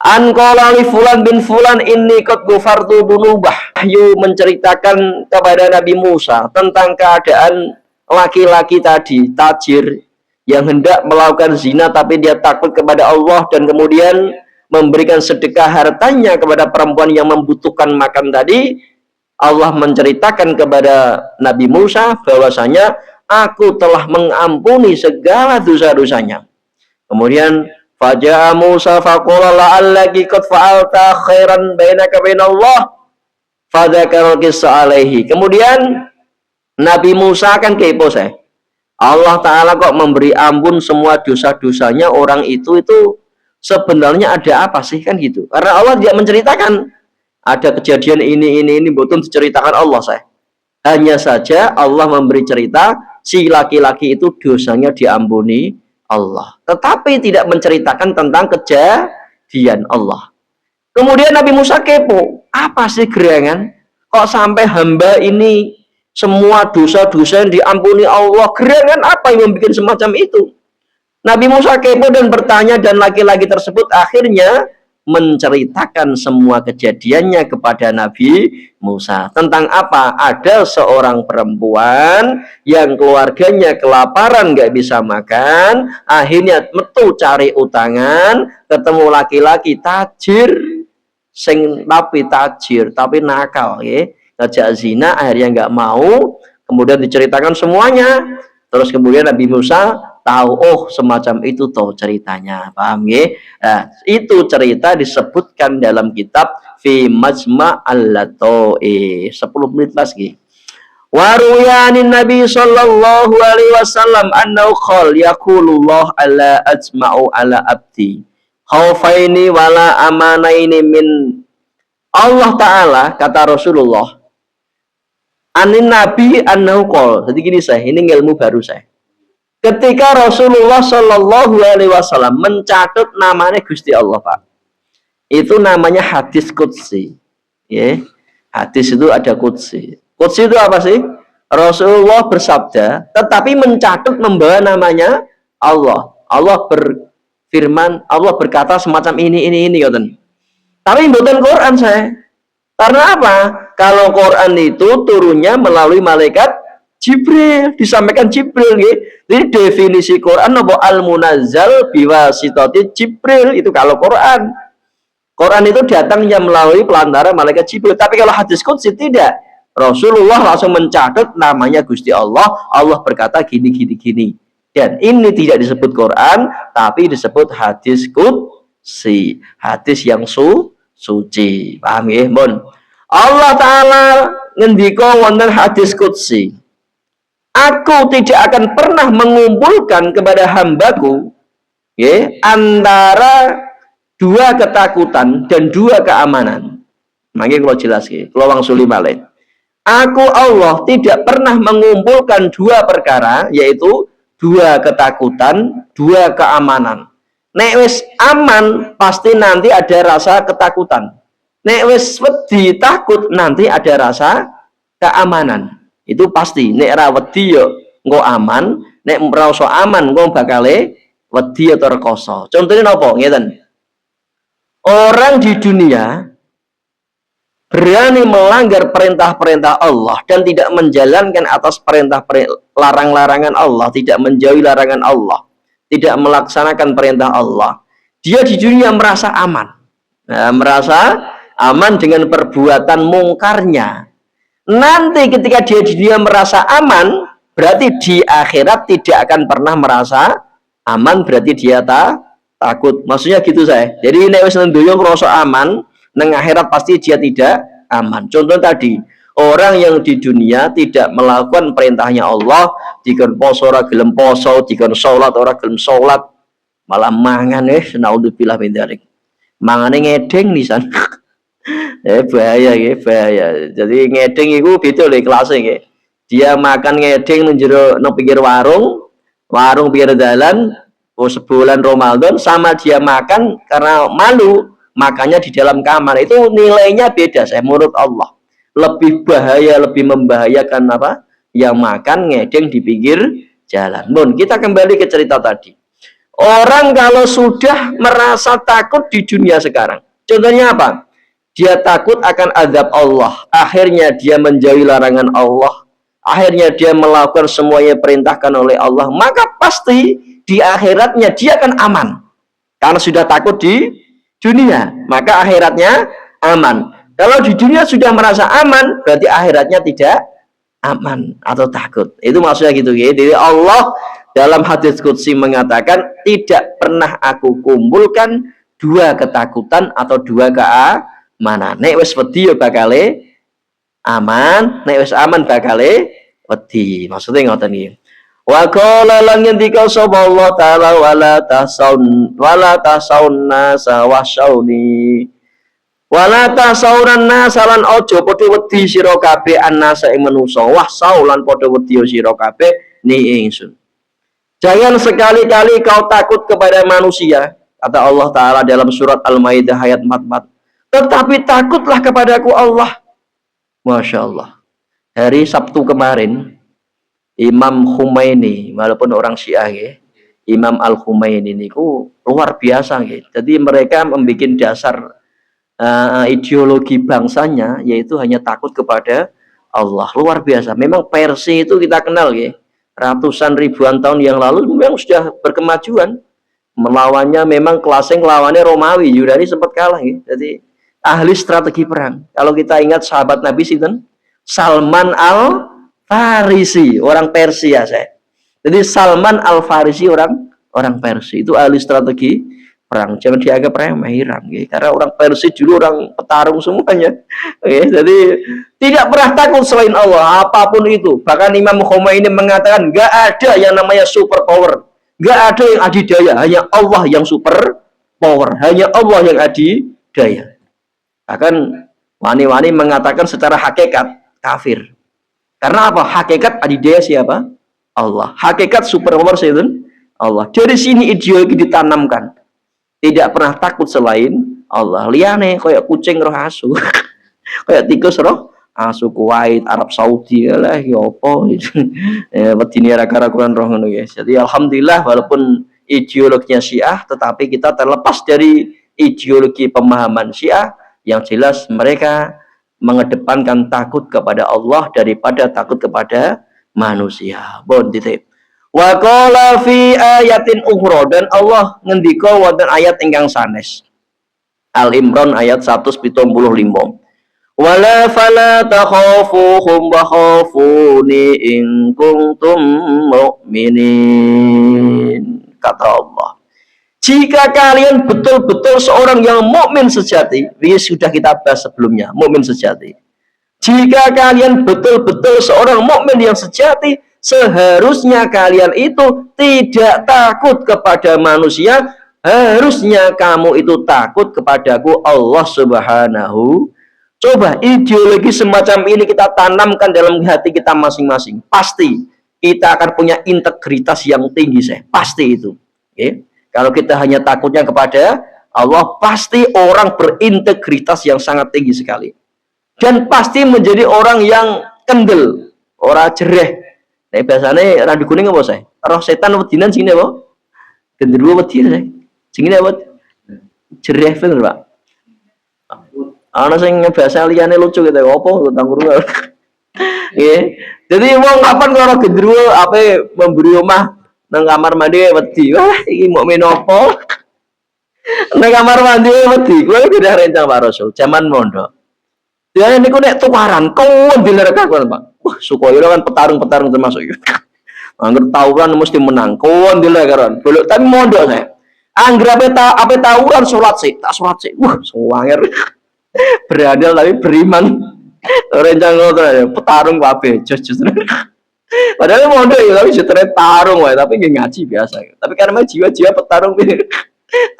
Anqala li fulan bin fulan inni qad ghafartu dunubah. Wahyu menceritakan kepada Nabi Musa tentang keadaan laki-laki tadi, tajir, yang hendak melakukan zina tapi dia takut kepada Allah dan kemudian memberikan sedekah hartanya kepada perempuan yang membutuhkan makan tadi. Allah menceritakan kepada Nabi Musa bahwasanya aku telah mengampuni segala dosa-dosanya. Kemudian faja'a Musa faqala la'allaki qad fa'alta khairan bainaka bainallah fadzakara qissa alaihi. Kemudian Nabi Musa kan kepo Allah Ta'ala kok memberi ampun semua dosa-dosanya orang itu sebenarnya ada apa sih kan gitu. Karena Allah tidak menceritakan ada kejadian ini betul diceritakan Allah Hanya saja Allah memberi cerita si laki-laki itu dosanya diampuni Allah. Tetapi tidak menceritakan tentang kejadian Allah. Kemudian Nabi Musa kepo, apa sih gerangan? Kok sampai hamba ini semua dosa-dosa yang diampuni Allah, gerangan apa yang membuat semacam itu? Nabi Musa kepo dan bertanya, dan laki-laki tersebut akhirnya menceritakan semua kejadiannya kepada Nabi Musa. Tentang apa? Ada seorang perempuan yang keluarganya kelaparan, nggak bisa makan, akhirnya metu cari utangan, ketemu laki-laki tajir, tapi nakal ya. Ngajak zina, akhirnya nggak mau, kemudian diceritakan semuanya, terus kemudian Nabi Musa tahu, oh semacam itu toh ceritanya, paham ya? Nah, itu cerita disebutkan dalam kitab Fi Majma' al-Lato'i. 10 menit lagi. Waruyanin Nabi Sallallahu Alaihi Wasallam annahu qol yaqulullah ala ajma'u ala abdi khaufaini wala amanaini min Allah Ta'ala, kata Rasulullah anin Nabi annahu qol. Jadi gini ini ilmu baru ketika Rasulullah Shallallahu Alaihi Wasallam mencatat namanya Gusti Allah, Pak, itu namanya hadis qudsi ya. Hadis itu ada qudsi. Qudsi itu apa sih? Rasulullah bersabda tetapi mencatat membawa namanya Allah. Allah berfirman, Allah berkata semacam ini kan. Tapi bukan Quran karena apa? Kalau Quran itu turunnya melalui malaikat Jibril, disampaikan Jibril ya. Jadi definisi Quran apa? Al-munazzal biwasitati Jibril, itu kalau Quran. Quran itu datangnya melalui pelantara malaikat Jibril. Tapi kalau hadis qudsi tidak. Rasulullah langsung mencatat namanya Gusti Allah. Allah berkata gini. Dan ini tidak disebut Quran, tapi disebut hadis qudsi, hadis yang suci. Paham ya, Mon? Allah Ta'ala ngendika wonten hadis qudsi, aku tidak akan pernah mengumpulkan kepada hambaku ya, antara dua ketakutan dan dua keamanan. Mangke kalau jelas ya, kalau wangsuli malih. Aku Allah tidak pernah mengumpulkan dua perkara, yaitu dua ketakutan, dua keamanan. Nek wis aman pasti nanti ada rasa ketakutan. Nek wis wedi takut nanti ada rasa keamanan. Itu pasti. Nek ra wedi yo engko aman, nek rasa aman engko bakale wedi atau rekoso. Contohnya apa? Ngeten. Orang di dunia berani melanggar perintah-perintah Allah dan tidak menjalankan atas larang-larangan Allah, tidak menjauhi larangan Allah, tidak melaksanakan perintah Allah. Dia di dunia merasa aman. Nah, merasa aman dengan perbuatan mungkarnya. Nanti ketika dia di dunia merasa aman, berarti di akhirat tidak akan pernah merasa aman, berarti dia takut. Maksudnya gitu saya. Jadi nek wis ndoyo ngrasa aman, nang akhirat pasti dia tidak aman. Contoh tadi, orang yang di dunia tidak melakukan perintahnya Allah, dikon poso ora gelem poso, dikon salat ora gelem salat, malah mangan naudzubillah min dzalik. Mangane ngedeng nisan. Bahaya nggih, bahaya. Jadi ngedeng iku beda lho kelasé nggih. Dia makan ngedeng nang jero nang pinggir warung pinggir dalan, sebulan Ramadan, sama dia makan karena malu, makanya di dalam kamar. Itu nilainya beda saya menurut Allah. Lebih bahaya, lebih membahayakan apa? Yang makan ngedeng di pinggir jalan. Nun, kita kembali ke cerita tadi. Orang kalau sudah merasa takut di dunia sekarang, contohnya apa? Dia takut akan azab Allah, akhirnya dia menjauhi larangan Allah, akhirnya dia melakukan semuanya perintahkan oleh Allah, maka pasti di akhiratnya dia akan aman. Karena sudah takut di dunia, maka akhiratnya aman. Kalau di dunia sudah merasa aman, berarti akhiratnya tidak aman atau takut. Itu maksudnya gitu ya. Jadi Allah dalam hadis qudsi mengatakan, tidak pernah aku kumpulkan dua ketakutan atau dua keamanan. Nek wis wedi ya bakale aman, nek wis aman bakale wedi. Maksudnya ngoten iki. Wa qala lan ngendika sapa Allah taala wala tasaunna sawasyauni. Wala tasauran nasalan ojo padha wedi sira kabeh annasa ing manusa. Wah saulan padha wedi sira kabeh ni ingsun. Jangan sekali-kali kau takut kepada manusia, kata Allah Ta'ala dalam surat Al-Maidah ayat 44. Tetapi takutlah kepadaku Allah. Masya Allah. Hari Sabtu kemarin, Imam Khomeini, walaupun orang Syiah ya, Imam Al-Khomeini ini luar biasa ya. Jadi mereka membuat dasar ideologi bangsanya, yaitu hanya takut kepada Allah. Luar biasa. Memang Persia itu kita kenal ya. Ratusan ribuan tahun yang lalu memang sudah berkemajuan. Melawannya memang kelasnya lawannya Romawi, Yunani sempat kalah ya. Jadi ahli strategi perang. Kalau kita ingat sahabat Nabi sinten? Salman Al-Farisi, orang Persia saya. Jadi Salman Al-Farisi orang Persia, itu ahli strategi perang. Jangan dianggap remeh ya. Karena orang Persia dulu orang petarung semuanya. Oke, jadi tidak pernah takut selain Allah, apapun itu. Bahkan Imam Khomeini mengatakan, gak ada yang namanya super power, gak ada yang adidaya, hanya Allah yang super power, hanya Allah yang adidaya. Bahkan wani-wani mengatakan secara hakikat kafir. Karena apa? Hakikat adidaya siapa? Allah. Hakikat super power siapa? Allah. Dari sini ideologi ditanamkan. Tidak pernah takut selain Allah. Liane kayak kucing roh asu. Kayak tikus roh asu. Kuwait, Arab Saudi lah ya apa. Wedine ra karakuran roh ngono guys. Jadi alhamdulillah walaupun ideologinya Syiah, tetapi kita terlepas dari ideologi pemahaman Syiah, yang jelas mereka mengedepankan takut kepada Allah daripada takut kepada manusia. Bon titip. Wa qala fi ayatin ukhra, dan Allah ngendika wonten ayat ingkang sanes. Al Imran ayat 175. Wala fala takhafuhum wa khafuni in kuntum mu'minin. Kata Allah, jika kalian betul-betul seorang yang mukmin sejati, ini sudah kita bahas sebelumnya, mukmin sejati. Jika kalian betul-betul seorang mukmin yang sejati, seharusnya kalian itu tidak takut kepada manusia, harusnya kamu itu takut kepadaku Allah Subhanahu. Coba ideologi semacam ini kita tanamkan dalam hati kita masing-masing, pasti kita akan punya integritas yang tinggi, saya pasti itu. Oke? Kalau kita hanya takutnya kepada Allah, pasti orang berintegritas yang sangat tinggi sekali, dan pasti menjadi orang yang kendel, orang jereh. Biasanya randi kuning apa saya? Roh setan wedinan sini apa? Genderuwo wedi saya. Jenenge apa? Jereh bener, Pak. Ana sing bahasa liyane lucu gitu. Apa tentang guru? Nggih. Jadi wong kapan karo genderuwo ape memberi omah nang kamar mandi wedi. Wah, iki mau menopo? Nang kamar mandi wedi. Kuwi udah rencang Pak Rasul zaman mondok. Ya niku nek tukaran kon dilerekaken, Pak. Wah, Sukoyo kan petarung-petarung termasuk iki. Angger tawuran mesti menang. Kon dilerekaken. Bolok tapi mondok saya. Angger ape tawuran salat sik, tak salat sik. Wah, suwanger. Beradal tapi beriman. Rencang ngono petarung kabeh jos. Padahal mondok ya tapi setere tarung wae tapi nggih ngaji biasa. Tapi karena jiwa-jiwa petarung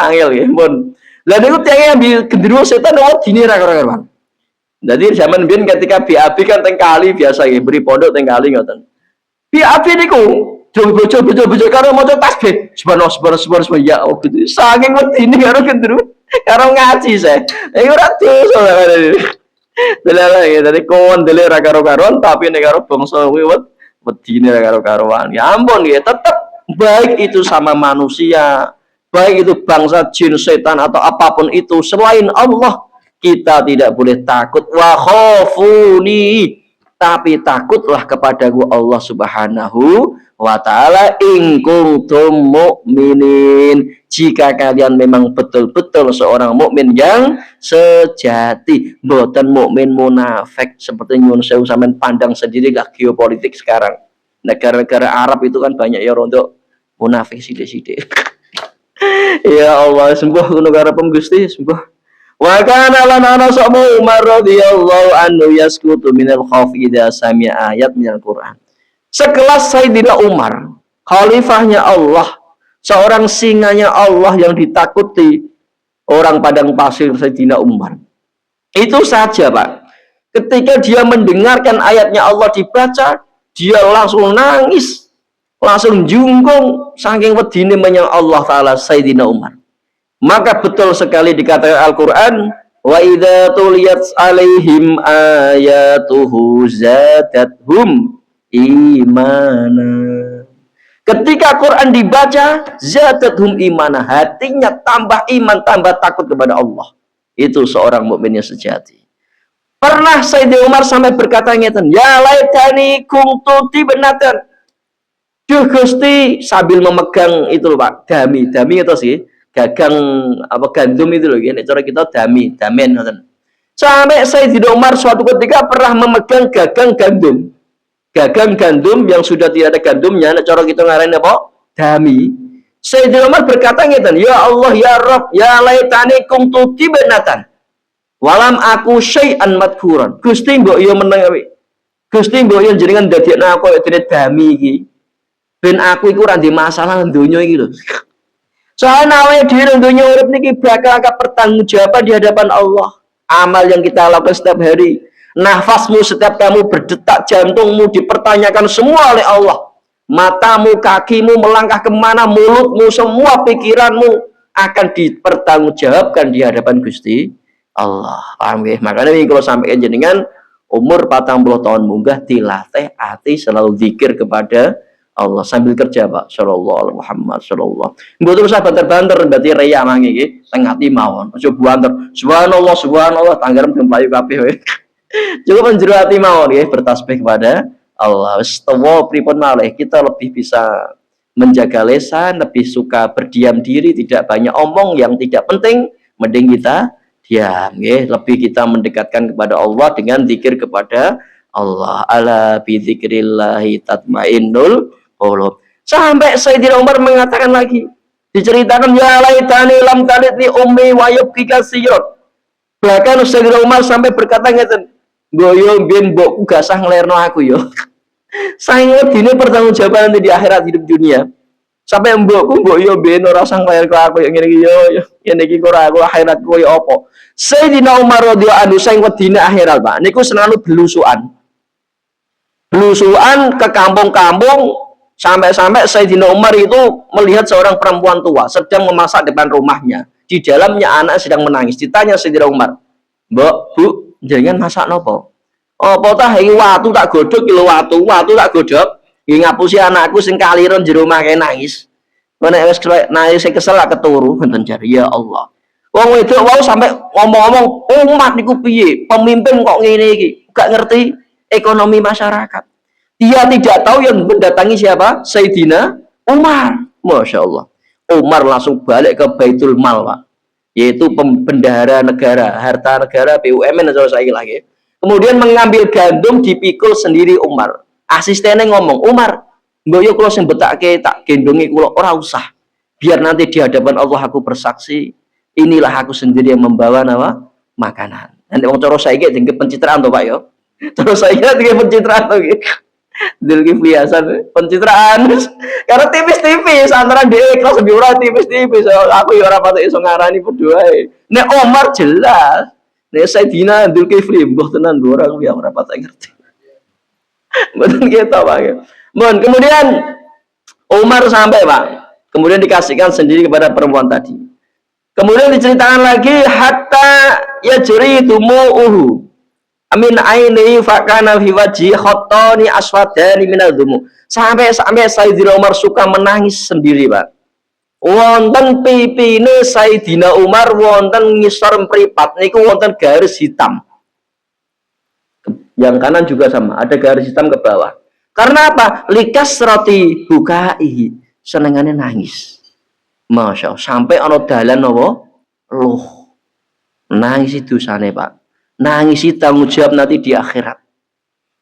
angel ya, pun. Lah niku tiyang ambil genderuwo setan wedine ra karo-karoan. Jadi zaman biyen ketika BAB kan teng kali biasa ya, beri pondok teng kali ngoten. BAB niku bojo karo maca tasbih. Subhanallah ya Allah gitu. Saking wedine karo genderuwo, karo ngaji saya. Iku ora dosa kare. Delala ya, dadi kon dele ra karo-karoan tapi nek karo bangsa kuwi wedine ra karo-karoan. Ya ampun ya, tetap baik itu sama manusia, baik itu bangsa jin, setan atau apapun itu selain Allah, kita tidak boleh takut. Wa khafuni, tapi takutlah kepadaku Allah Subhanahu wa taala in kuntum mu'minin, jika kalian memang betul-betul seorang mukmin yang sejati, boten mukmin munafik. Seperti nyuwun sewu sampean pandang sendiri lah geopolitik sekarang. Negara-negara Arab itu kan banyak ya untuk munafik sithik-sithik. Ya Allah, sembuh kulo karepem Gusti, sembuh. Wa kana lan ana sapa Umar radhiyallahu anhu yaskutu minal khaufi idza sami'a ayat minal Quran. Sekelas Sayyidina Umar, khalifahnya Allah, seorang singanya Allah yang ditakuti orang padang pasir, Sayyidina Umar. Itu saja, Pak. Ketika dia mendengarkan ayatnya Allah dibaca, dia langsung nangis, langsung jungkung saking wedine menyang Allah taala Sayyidina Umar. Maka betul sekali dikatakan Al-Qur'an, wa idza tuliyat alaihim ayatuhu zadathum imana. Ketika Quran dibaca, zadathum imana, hatinya tambah iman, tambah takut kepada Allah. Itu seorang mukmin yang sejati. Pernah Sayyidina Umar sampai berkata ngeten, ya laitani kuntu tibnatan. Duh Gusti, sambil memegang itu loh Pak, dami itu sih, gagang apa gandum itu loh, ya. Cara kita damen ngoten. Sampai Sayyidina Umar suatu ketika pernah memegang gagang gandum yang sudah tidak ada gandumnya, cara kita ngarahin apa? Dami. Sayyidina Umar berkata ngeten, ya Allah ya Rabb, ya laitani kuntu tibnatan. Walam aku syai'an madhuran. Gusti mbok yo meneng ae. Gusti mbok yo jenengan dadekno aku kaya dene dami iki. Ben aku iku ora ndek masalah donya iki lho. Soale awake dhewe donya urip niki bakal angkat pertanggungjawaban di hadapan Allah. Amal yang kita lakukan setiap hari, nafasmu setiap kamu berdetak, jantungmu dipertanyakan semua oleh Allah. Matamu, kakimu melangkah kemana, mulutmu, semua pikiranmu akan dipertanggungjawabkan di hadapan Gusti Allah. Paham ya? Makanya ini kalau sampai jenengan umur 40 tahun munggah dilatih hati selalu zikir kepada Allah sambil kerja Pak. Sallallahu alaihi Muhammad sallallahu. Mbok terus banter-banter berarti reya mangi iki teng ati mawon. Aja banter. Subhanallah tanggaran mlayu kabeh wae. Cukup njero ati mawon nggih bertasbih kepada Allah. Wis tuwa pripun malih kita lebih bisa menjaga lisan, lebih suka berdiam diri, tidak banyak omong yang tidak penting, mending kita diam, ya. Lebih kita mendekatkan kepada Allah dengan zikir kepada Allah. Ala bi dzikrillahi tatmainnul qulub. Sampai Sayyidina Umar mengatakan lagi, diceritakan ya laitani lam talidni ummi wa yubki katsiran. Bahkan Sayyidina Umar sampai berkata ngeten, "Goyo ben mbokku gak sah nglerno aku yo." Saya dine pertanggungjawaban di akhirat hidup dunia. Sampai mbok yo ben ora sang bayar ke aku yang ngene iki yo ngene iki ora aku akhirat koyo apa. Sayyidina Umar radhiyallahu anhu sing wedine akhirat Pak niku selalu belusukan ke kampung-kampung sampai Sayyidina Umar itu melihat seorang perempuan tua sedang memasak depan rumahnya. Di dalamnya anak sedang menangis. Ditanya Sayyidina Umar, "Mbok, Bu, jenengan masak napa?" "Apa tah iki watu tak godhog iki lho watu tak godhog." Nggih ngapusi anakku sing kaliren jero omah nangis. Mana wis nangis kesel lah keturu ngenten jare ya Allah. Wong wedok wau sampai ngomong-ngomong umat niku piye? Pemimpin kok ngene iki? Gak ngerti ekonomi masyarakat. Dia tidak tahu yang mendatangi siapa? Sayyidina Umar. Masya Allah. Umar langsung balik ke Baitul Mal, Pak. Yaitu bendahara negara, harta negara, BUMN atau saya lagi. Kemudian mengambil gandum dipikul sendiri Umar. Asistennya ngomong, Umar, mbok yo kula sing betake tak gendongi kula ora usah. Biar nanti di hadapan Allah aku bersaksi, inilah aku sendiri yang membawa nama makanan. Nanti wong cara saiki jenenge pencitraan to, Pak yo. Terus saya dengan pencitraan to iki. Zulkifli Hasan pencitraan karena tipis-tipis antara dia kelas lebih ora tipis-tipis aku ya ora patek iso ngarani padha ae nek Omar jelas nek Sayyidina Zulkifli mbuh tenan ora aku ya ora patek ngerti mboten kita Pak mohon kemudian Umar sampai Pak kemudian dikasihkan sendiri kepada perempuan tadi kemudian diceritakan lagi hatta yajri dumu'uhu amin aini fakana fi wajhi khattani aswadani minal dhumu sampai Sayyidina Umar suka menangis sendiri Pak wonten pipine Sayyidina Umar wonten ngisor mripat niku wonten garis hitam yang kanan juga sama ada garis hitam ke bawah karena apa likas roti bukai senengane nangis Masya Allah sampai ana dalan napa loh nangis itu dosane Pak nangisi tanggung jawab nanti di akhirat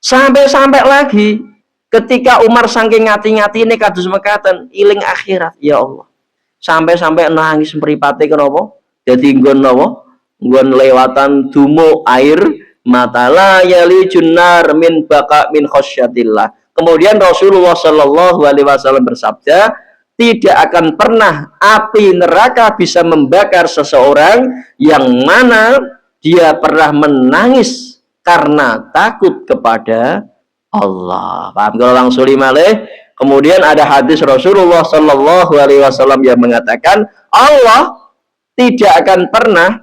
sampai lagi ketika Umar saking ngati-ngati ini kados mekaten iling akhirat ya Allah sampai nangis mripate kenapa dadi nggon napa nggon lewatan dumu air matala yali junnar min baka min khasyatillah kemudian Rasulullah Shallallahu Alaihi Wasallam bersabda tidak akan pernah api neraka bisa membakar seseorang yang mana dia pernah menangis karena takut kepada Allah. Paham kalau langsung malih? Kemudian ada hadis Rasulullah Shallallahu Alaihi Wasallam yang mengatakan Allah tidak akan pernah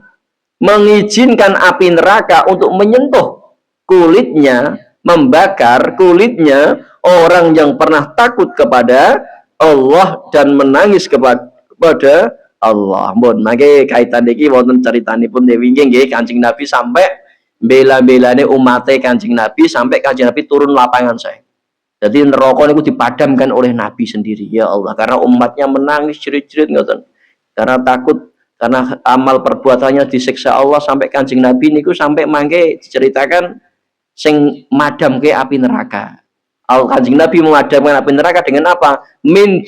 mengizinkan api neraka untuk menyentuh kulitnya, membakar kulitnya orang yang pernah takut kepada Allah dan menangis kepada Allah. Ampun, mangke kaitan iki wonten ceritanipun Dewi nggih Kanjeng Nabi sampai bela-belane umate Kanjeng Nabi sampai Kanjeng Nabi turun lapangan saya. Jadi neraka niku dipadamkan oleh Nabi sendiri. Ya Allah, karena umatnya menangis jerit-jerit ngoten. Karena takut karena amal perbuatannya disiksa Allah sampai Kanjeng Nabi niku sampai mangke diceritakan sing madamke api neraka. Kanjeng Nabi memadamkan api neraka dengan apa? Min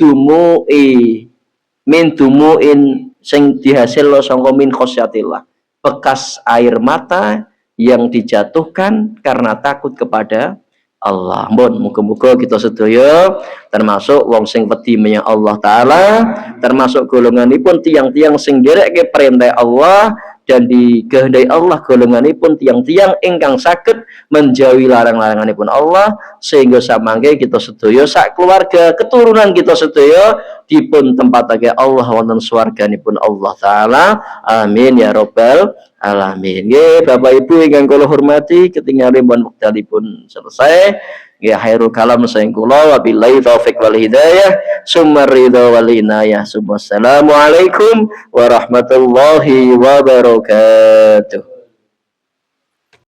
dumu'in sing dihasilno sangka min khosyatillah bekas air mata yang dijatuhkan karena takut kepada Allah. Mohon muga-muga kita sedaya termasuk wong sing wedi menyang Allah taala, termasuk golonganipun tiang-tiang sing ndereke perintah Allah dan dikehendaki Allah golonganipun tiang-tiang ingkang saged menjauhi larang-laranganipun Allah sehingga samangke kita sedaya sak keluarga keturunan kita sedaya dipun tempatake Allah wonten swarganipun Allah taala. Amin ya rabbal alamin. Nggih Bapak Ibu ingkang kula hormati ketinggalipun wektalipun selesai. Ya khairul kalam saing kula wabillahi taufik wal hidayah summa ridha wal inayah. Wassalamualaikum warahmatullahi wabarakatuh.